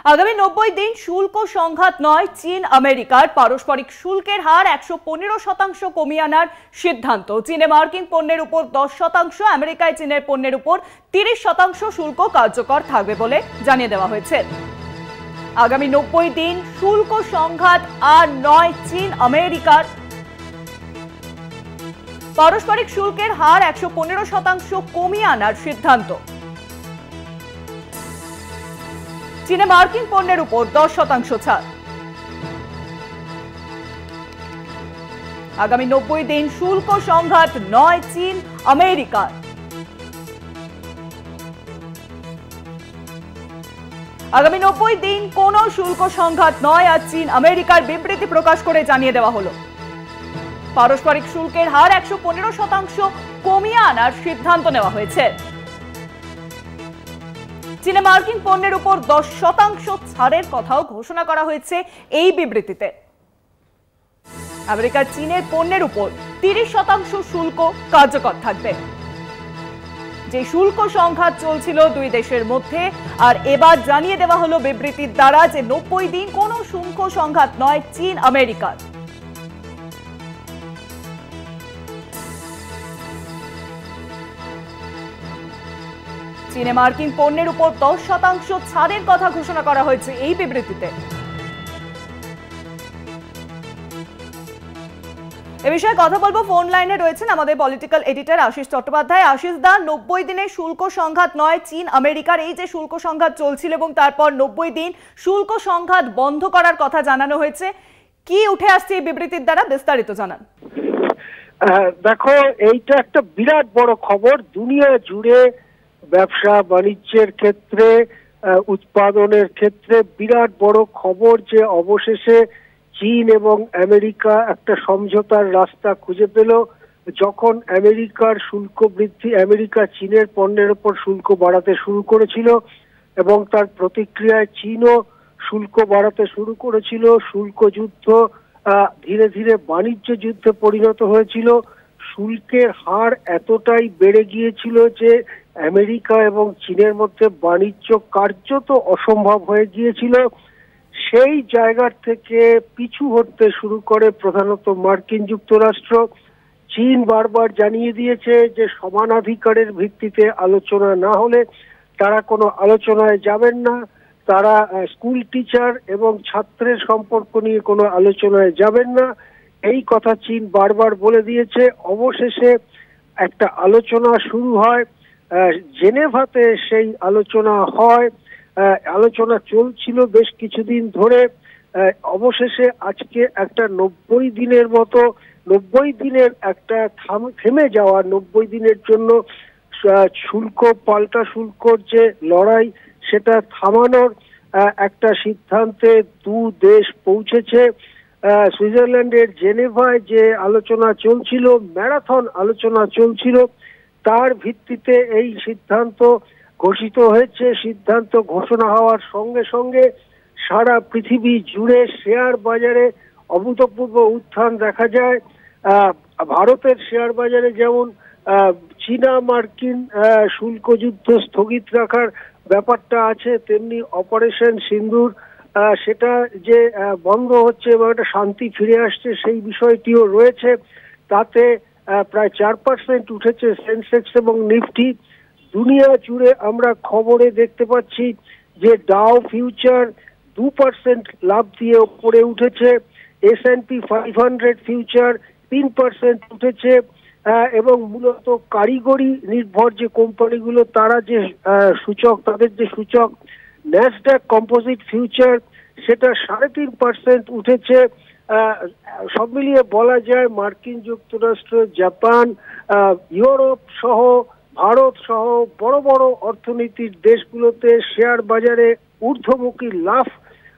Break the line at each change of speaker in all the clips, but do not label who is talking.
আগামী 90 দিন শুল্ক সংঘাত নয়, চীন আমেরিকার পারস্পরিক শুল্কের হার 115% কমিয়ে আনার সিদ্ধান্ত। চীনে মার্কিন পণ্যের উপর 10%, আমেরিকায় চীনের পণ্যের উপর 30% শুল্ক কার্যকর থাকবে বলে জানিয়ে দেওয়া হয়েছে। আগামী 90 দিন শুল্ক সংঘাত আর নয়, চীন আমেরিকার পারস্পরিক শুল্কের হার 115% কমিয়ে আনার সিদ্ধান্ত। চীনে মার্কিন পণ্যের উপর 10% ছাড়। আগামী 90 দিন শুল্ক সংঘাত নয়, চীন আমেরিকার। আগামী 90 দিন কোন শুল্ক সংঘাত নয়, আর চীন আমেরিকার বিবৃতি প্রকাশ করে জানিয়ে দেওয়া হলো পারস্পরিক শুল্কের হার 115% কমিয়ে আনার সিদ্ধান্ত নেওয়া হয়েছে। চীনে মার্কিন পণ্যের উপর 10% ছাড়ের কথাও ঘোষণা করা হয়েছে এই বিবৃতিতে। আমেরিকার চীনের পণ্যের উপর 30% শুল্ক কার্যকর থাকবে। যে শুল্ক সংঘাত চলছিল দুই দেশের মধ্যে, আর এবার জানিয়ে দেওয়া হলো বিবৃতির দ্বারা যে 90 দিন কোনো শুল্ক সংঘাত নয়, চীন আমেরিকার। চীনে মার্কিন পণ্যের উপর 10% ছাড়ের কথা ঘোষণা করা হয়েছে এই বিবৃতিতে। এ বিষয়ে কথা বলবো, ফোন লাইনে রয়েছেন আমাদের পলিটিক্যাল এডিটর আশিস চট্টোপাধ্যায়। আশিস দা, 90 দিনের শুল্ক সংঘাত নয়, চীন আমেরিকার এই যে শুল্ক সংঘাত চলছিল এবং তারপর 90 দিন শুল্ক সংঘাত বন্ধ করার কথা জানানো হয়েছে, কি উঠে আসছে এই বিবৃতির দ্বারা, বিস্তারিত জানান।
দেখো, এইটা একটা বিরাট বড় খবর। দুনিয়া জুড়ে ব্যবসা বাণিজ্যের ক্ষেত্রে, উৎপাদনের ক্ষেত্রে বিরাট বড় খবর যে অবশেষে চীন এবং আমেরিকা একটা সমঝোতার রাস্তা খুঁজে পেল। যখন আমেরিকার শুল্ক বৃদ্ধি, আমেরিকা চীনের পণ্যের উপর শুল্ক বাড়াতে শুরু করেছিল এবং তার প্রতিক্রিয়ায় চীনও শুল্ক বাড়াতে শুরু করেছিল। শুল্ক যুদ্ধ ধীরে ধীরে বাণিজ্য যুদ্ধে পরিণত হয়েছিল। শুল্কের হার এতটাই বেড়ে গিয়েছিল যে আমেরিকা এবং চীনের মধ্যে বাণিজ্য কার্যত অসম্ভব হয়ে গিয়েছিল। সেই জায়গার থেকে পিছু হটতে শুরু করে প্রধানত মার্কিন যুক্তরাষ্ট্র। চীন বারবার জানিয়ে দিয়েছে যে সমানাধিকারের ভিত্তিতে আলোচনা না হলে তারা কোনো আলোচনায় যাবেন না। তারা স্কুল টিচার এবং ছাত্রের সম্পর্ক নিয়ে কোনো আলোচনায় যাবেন না, এই কথা চীন বারবার বলে দিয়েছে। অবশেষে একটা আলোচনা শুরু হয় জেনেভাতে। সেই আলোচনা হয়, আলোচনা চলছিল বেশ কিছুদিন ধরে। অবশেষে আজকে একটা 90 দিনের মতো, 90 দিনের একটা থেমে যাওয়া, 90 দিনের জন্য শুল্ক পাল্টা শুল্কর যে লড়াই সেটা থামানোর একটা সিদ্ধান্তে দু দেশ পৌঁছেছে। সুইজারল্যান্ডের জেনেভায় যে আলোচনা চলছিল, ম্যারাথন আলোচনা চলছিল, তার ভিত্তিতে এই সিদ্ধান্ত ঘোষিত হয়েছে। সিদ্ধান্ত ঘোষণা হওয়ার সঙ্গে সঙ্গে সারা পৃথিবী জুড়ে শেয়ার বাজারে অভূতপূর্ব উত্থান দেখা যায়। ভারতের শেয়ার বাজারে যেমন চীনা মার্কিন শুল্ক যুদ্ধ স্থগিত রাখার ব্যাপারটা আছে, তেমনি অপারেশন সিন্দুর সেটা যে বন্ধ হচ্ছে এবং একটা শান্তি ফিরে আসছে সেই বিষয়টিও রয়েছে। তাতে প্রায় 4% উঠেছে সেন্সেক্স এবং নিফটি। দুনিয়া জুড়ে আমরা খবরে দেখতে পাচ্ছি যে ডাও ফিউচার 2% লাভ দিয়ে উপরে উঠেছে, S&P 500 ফিউচার 3% উঠেছে। এবং মূলত কারিগরি নির্ভর যে কোম্পানিগুলো, তারা যে সূচক, তাদের যে সূচক ন্যাসড্যাক কম্পোজিট ফিউচার, সেটা 3.5% উঠেছে। সব মিলিয়ে বলা যায় মার্কিন যুক্তরাষ্ট্র, জাপান, ইউরোপ সহ, ভারত সহ বড় বড় অর্থনীতির দেশগুলোতে শেয়ার বাজারে ঊর্ধ্বমুখী লাভ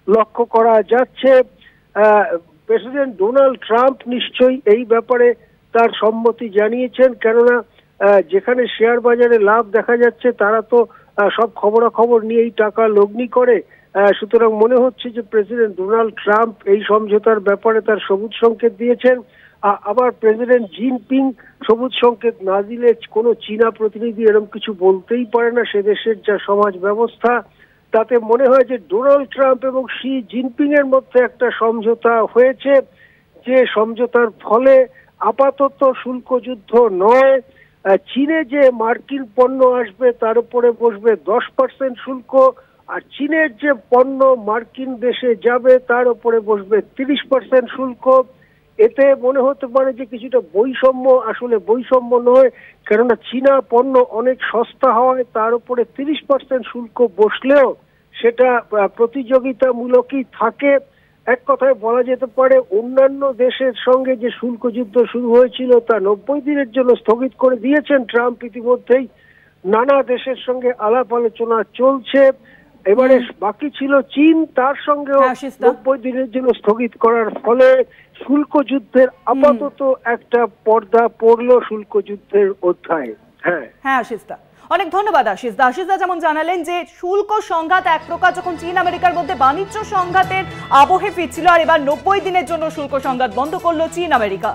লক্ষ্য করা যাচ্ছে। প্রেসিডেন্ট ডোনাল্ড ট্রাম্প নিশ্চয়ই এই ব্যাপারে তার সম্মতি জানিয়েছেন, কেননা যেখানে শেয়ার বাজারে লাভ দেখা যাচ্ছে তারা তো সব খবরাখবর নিয়েই টাকা লগ্নি করে। সুতরাং মনে হচ্ছে যে প্রেসিডেন্ট ডোনাল্ড ট্রাম্প এই সমঝোতার ব্যাপারে তার সবুজ সংকেত দিয়েছেন। আবার প্রেসিডেন্ট জিনপিং সবুজ সংকেত না দিলে কোনো চীনা প্রতিনিধি এরকম কিছু বলতেই পারে না, সে দেশের যা সমাজ ব্যবস্থা। তাতে মনে হয় যে ডোনাল্ড ট্রাম্প এবং শি জিনপিং এর মধ্যে একটা সমঝোতা হয়েছে, যে সমঝোতার ফলে আপাতত শুল্ক যুদ্ধ নয়, চীনে যে মার্কিন পণ্য আসবে তার উপরে বসবে 10% শুল্ক, আর চীনের যে পণ্য মার্কিন দেশে যাবে তার উপরে বসবে 30% শুল্ক। এতে মনে হতে পারে যে কিছুটা বৈষম্য, আসলে বৈষম্য নয়, কেননা চীনা পণ্য অনেক সস্তা হয়, তার উপরে 30% শুল্ক বসলেও সেটা প্রতিযোগিতামূলকই থাকে। এক কথায় বলা যেতে পারে অন্যান্য দেশের সঙ্গে যে শুল্ক যুদ্ধ শুরু হয়েছিল তা 90 দিনের জন্য স্থগিত করে দিয়েছেন ট্রাম্প ইতিমধ্যেই। নানা দেশের সঙ্গে আলাপ আলোচনা চলছে, এবারে বাকি ছিল চীন, তার সঙ্গেও 90 দিনের জন্য স্থগিত করার ফলে শুল্ক যুদ্ধের আপাতত একটা পর্দা পড়লো শুল্ক যুদ্ধের অধ্যায়ে। হ্যাঁ
আশিস দা, অনেক ধন্যবাদ আশিস দা। আশিস দা যেমন জানালেন যে শুল্ক সংঘাত এক প্রকার যখন চীন আমেরিকার মধ্যে বাণিজ্য সংঘাতের আবহে ফিরছিল, আর এবার 90 দিনের জন্য শুল্ক সংঘাত বন্ধ করলো চীন আমেরিকা।